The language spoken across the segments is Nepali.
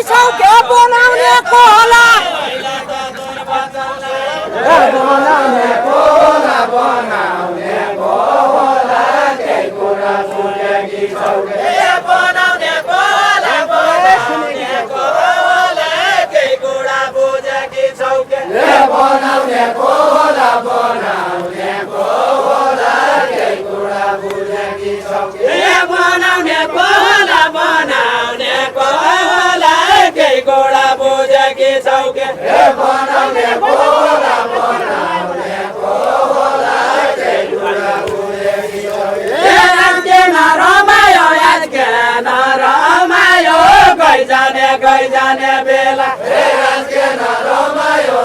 सौके बनाउनेको होला बनाउनेको होला बनाउनेको होला केही कुरा सुने कि सौके बनाउनेको होला बनाउनेको होला केही कुरा बुझे कि सौके बनाउनेको होला बनाउनेको होला केही कुरा बुझे कि सौके बनाउनेको होला बनाउनेको होला केही कुरा बुझे कि सौके बनाउनेको होला बनाउनेको होला केही कुरा बुझे कि सौके रमायो रमायो गइजाने बेला रमायो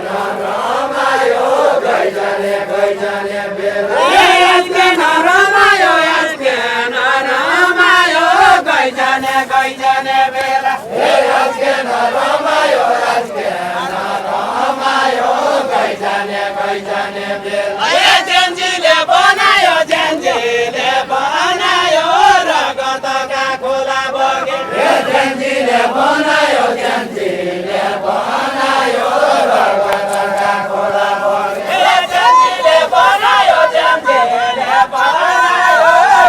रमायो गइजाने बेला रमायो रमायो गइजाने बेला रमायो रमायो गइजाने बेला जेन्जीले बनायो रगतका खोला बगे जेन्जीले बनायो रगतका खोला बगे जेन्जीले बनायो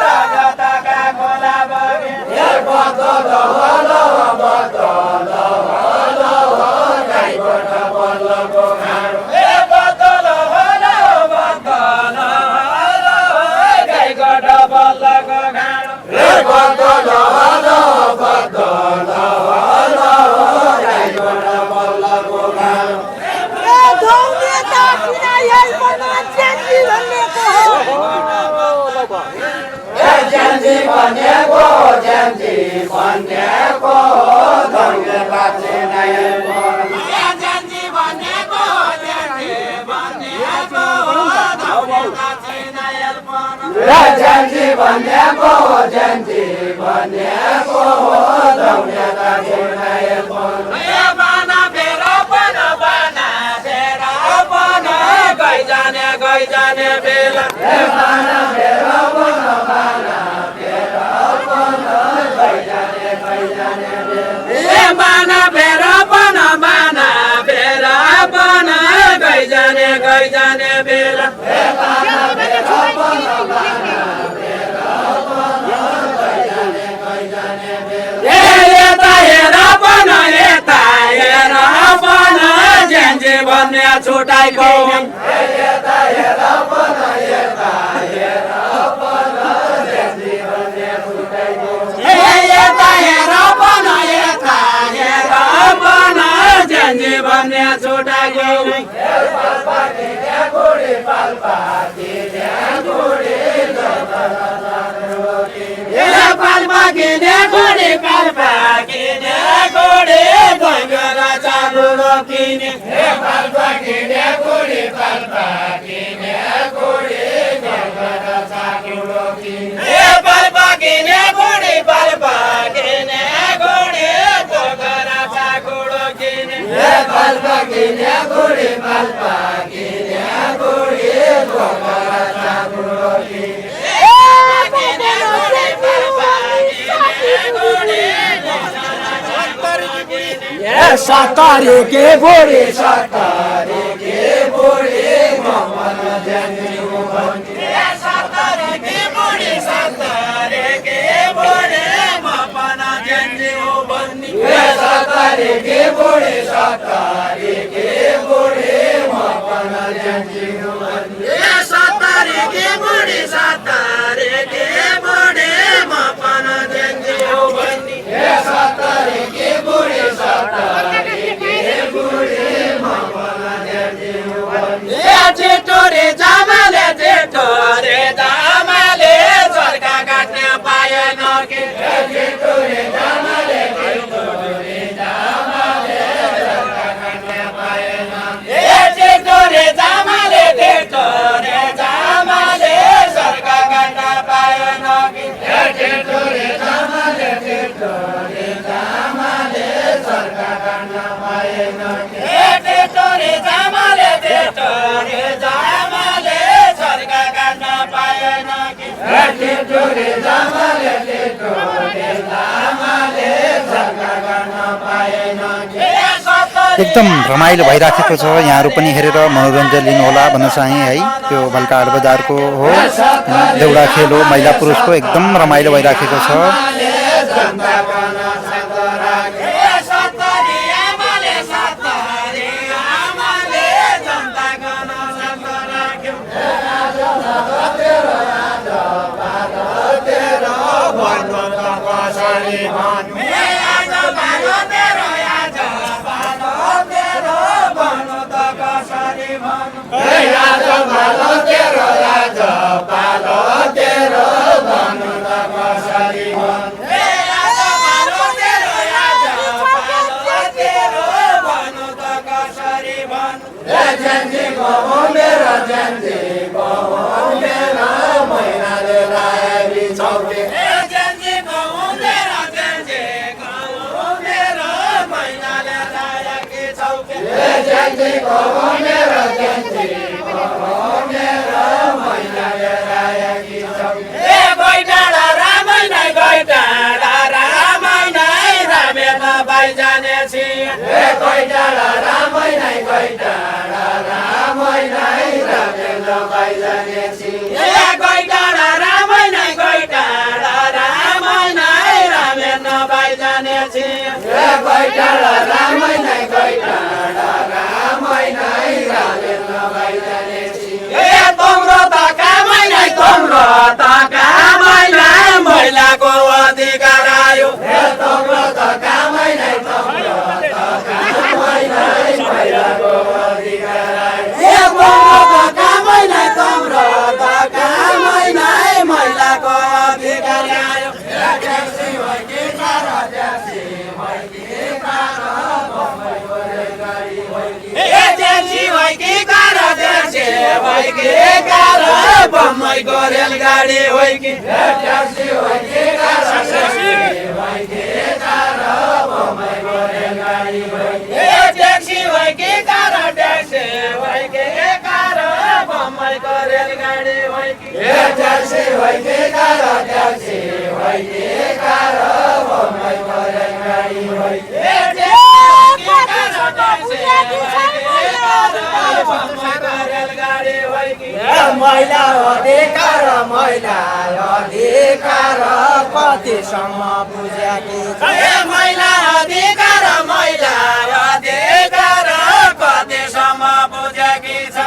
रगतका खोला बगे बदल गाईबाट बल्लको घाँडो बदल गाईबाट बल्लको घाँडो बदल गाईबाट बल्लको घाँडो धौने त किन यही बना जेन्जी भन्नेको हो जेन्जी भनेको धौने लाग्छ नयाँ जेन्जी भनेको जेन्जी भनेको धौने लाग्छ नयाँ बाना फेर गइजाने बेला बाना फेर बाना फेर गइजाने बेला यता हेर जेन्जी भन्ने छुटाइको जेन्जी भन्ने छुटाइको पाल्पा किने गोडी गङ्गा चाबुडो किने पाल्पा किने गोडी पाल्पा किने गोडी गङ्गा चाबुडो किने पाल्पा किने गोडी गङ्गा चाबुडो किने पाल्पा किने गोडी पाल्पा किने गोडी गङ्गा चाबुडो किने सतारी के बोडी ममन जेन्जी बन्ने सतारी के बोडी मपन जेन्जी बन्ने सतारी के बोडी ममन जेन्जी बन्ने सतारी के बोडी मपन जेन्जी बन्ने सतारी के बोडी ममन जेन्जी बन्ने जेठोरे जामाले चर्का काट्ने पाएन के जेठोरे जामाले जेठोरे जामाले चर्का काट्न पाएन के जेठोरे जामाले सरका गर्न पाएन जेठोरे जामाले चर्का काट्न पाएन के जेठोरे जामाले सरका गर्न एकदम रमाइलो भइराखेको छ। यहाँहरू पनि हेरेर मनोरञ्जन लिनुहोला भन्न चाहे है। त्यो भल्का हाट बजारको हो देउडा खेल हो, महिला पुरुषको एकदम रमाइलो भइराखेको छ। महिलाको अधिकार आयो बम्बईको रेलगाडी होइ कि ट्याक्सी होइ कि ट्याक्सी होइ कि कार ट्याक्सी होइ कि कार बम्बईको रेलगाडी होइ कि ट्याक्सी होइ कि कार ट्याक्सी होइ कि कार बम्बईको रेलगाडी होइ कि महिला अधिकार कतिसम्म बुझेकी महिला अधिकार कतिसम्म बुझेकी छ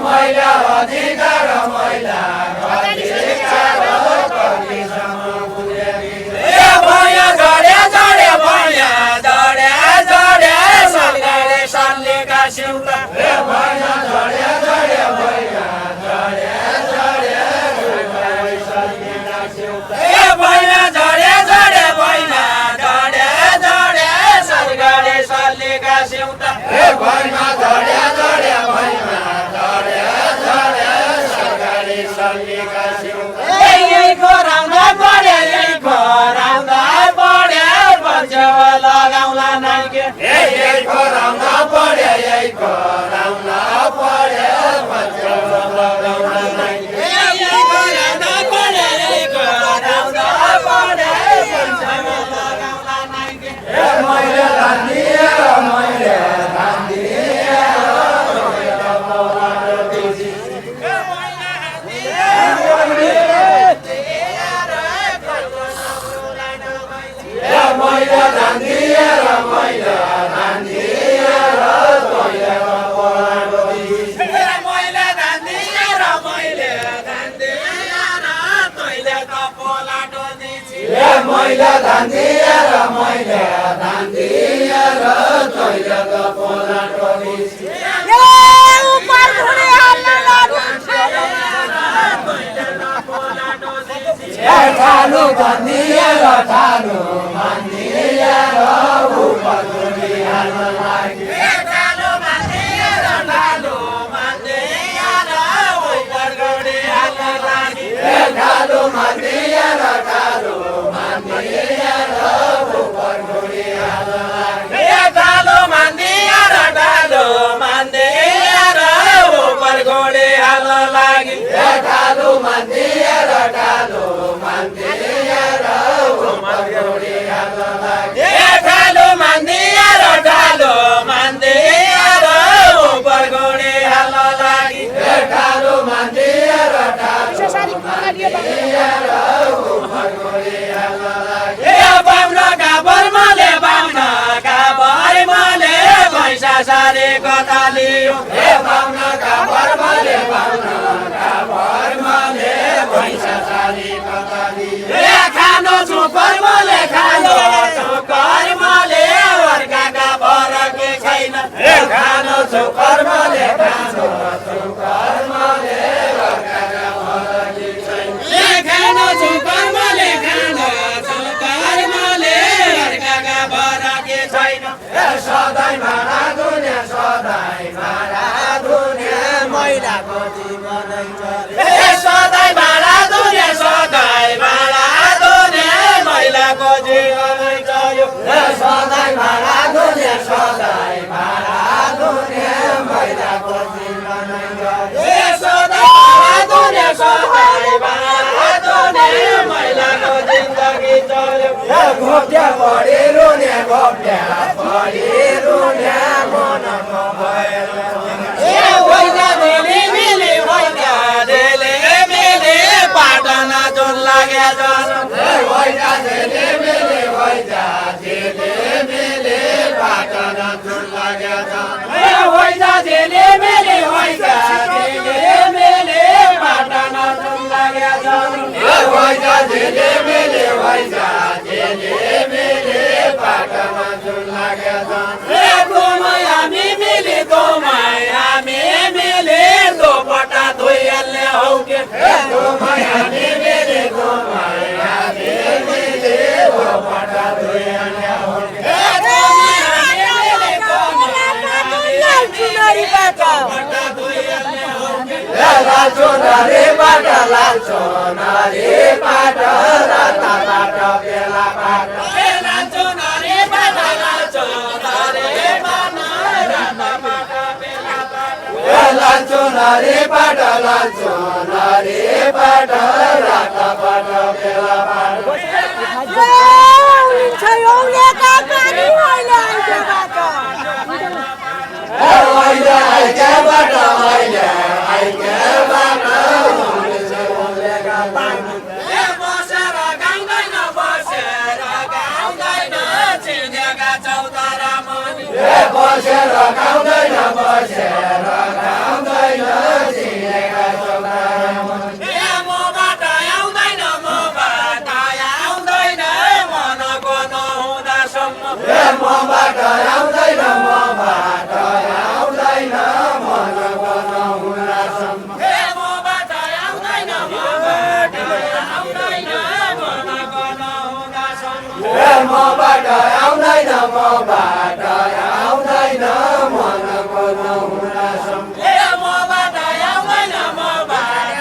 महिला अधिकार कतिसम्म बुझेकी भैया झडे झडे भैया झडे झडे सल्काले सल्लेका सिउता भैया झडे झडे भैया मैला धान दिएर मैले धान दिएर तैले त पोला टोलिछि ऊपर घुरे हाल्न ठालु धान दिएर ठालु मान दिएर ऊपर घुरे हाल्न लागि ठालु मान दिएर ठालु मान दिएर ऊपर घुरे हाल्न लागि ठालु मान दिएर ठालु ढालो सारेको तालियो हे बाउनका बर्मले बाउनका बर्मले भैँसा सारेको तालियो हे खानो छु कर्मले खानो छु कर्मले अर्काका फरके छैन हे खानो छु कर्मले खानो छु कर्मले अर्काका फरके छैन हे खानो छु कर्मले खानो छु कर्मले अर्काका फरके छैन हे सधैँ भाडा सधैँ भाडा दुनिया महिलाको जीवनै चल्यो हे सधैँ भाडा दुनिया सधैँ भाडा दुनिया महिलाको जीवनै चल्यो हे सधैँ भाडा दुनिया सधैँ भाडा दुनिया महिलाको जीवनै चल्यो हे सधैँ भाडा दुनिया सधैँ भाडा दुनिया महिलाको जिन्दगी चल्यो हे घोप्ट्या बढी रुने घोप्ट्या बढी रुने लाल्चोनरे बाटा लाल्चोनरे बाटा राता बाटा बेला बाटा लाल्चोनरे बाटा लाल्चोनरे बाटा राता बाटा बेला बाटा लाल्चोनरे बाटा लाल्चोनरे बाटा राता बाटा बेला बाटा छयौले काकानी होइन आइकेबाट अहिले आइकेबाट अहिले आइकेबाट बसेर गाउँदैन बसेर गाउँदैन चिनेका चौतारा मनी बसेर गाउँदैन बसेर गाउँदैन चिनेका चौतारा मनी मबाट आउँदैन मबाट आउँदैन मनको नहुँदासम्म मबाट आउँदैन मबाट आउँदैन मनको नहुँदासम्म मबाट आउँदैन मबाट आउँदैन मनको नहुँदासम्म मबाट आउँदैन मबाट आउँदैन मनको नहुँदासम्म मबाट आउँदैन मबाट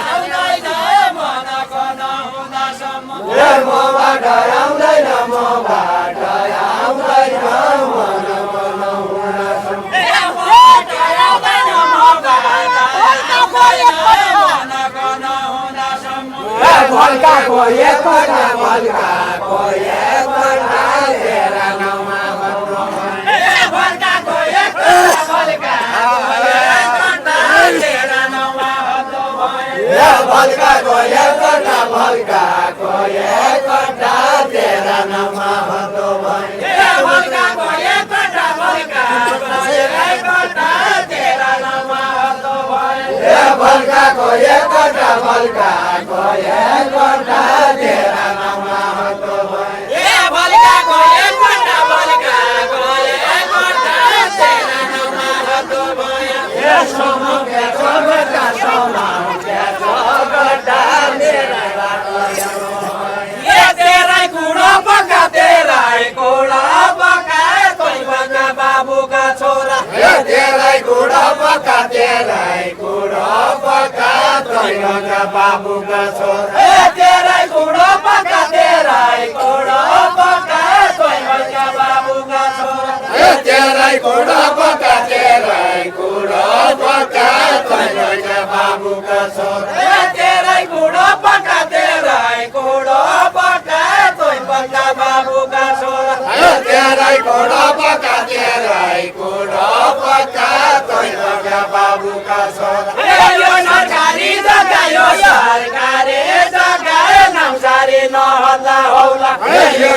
आउँदैन मनको नहुँदासम्म मबाट आउँदैन मबाट आउँदैन मनको नहुँदासम्म भल्काको एकपल्ट भल्काको एकपल्ट तेरा नाउँमा भन्नु भल्काको एकपल्ट भल्काको एकपल्ट तेरा नाउँमा भन्नु भल्काको एकपल्ट भल्काको एकपल्ट तेरा नाउँमा भन्नु भल्काको एकपल्ट भल्काको एकपल्ट तेरा नाउँमा भन्नु भल्काको एकपल्ट भल्काको एकपल्ट तेरा नाउँमा भन्नु भल्काको एकपल्ट भल्काको एकपल्ट तेरा नाउँमा भन्नु समग्र समग्र समग्र समग्र मेरा तेरै कुडो पका तेरै कुडो पका तोइ बका बाबुका छोरा तेरै कुडो पका तेरै कुडो पका तोइ बका बाबुका छोरा तेरै कुडो पका तेरै कुडो पका तोइ बका बाबुका छोरा तेरै कुडो पका तेरै कुडो पका तोइ बका बाबुका छोरा तेरै कुडो पका तेरै कुडो पका तोइ बका बाबुका छोरा तेरै कुडो पका तेरै कुडो पका तोइ बका बाबुका छोरा यो सरकारी जग्गा यो सरकारी नहल्ला हौला यो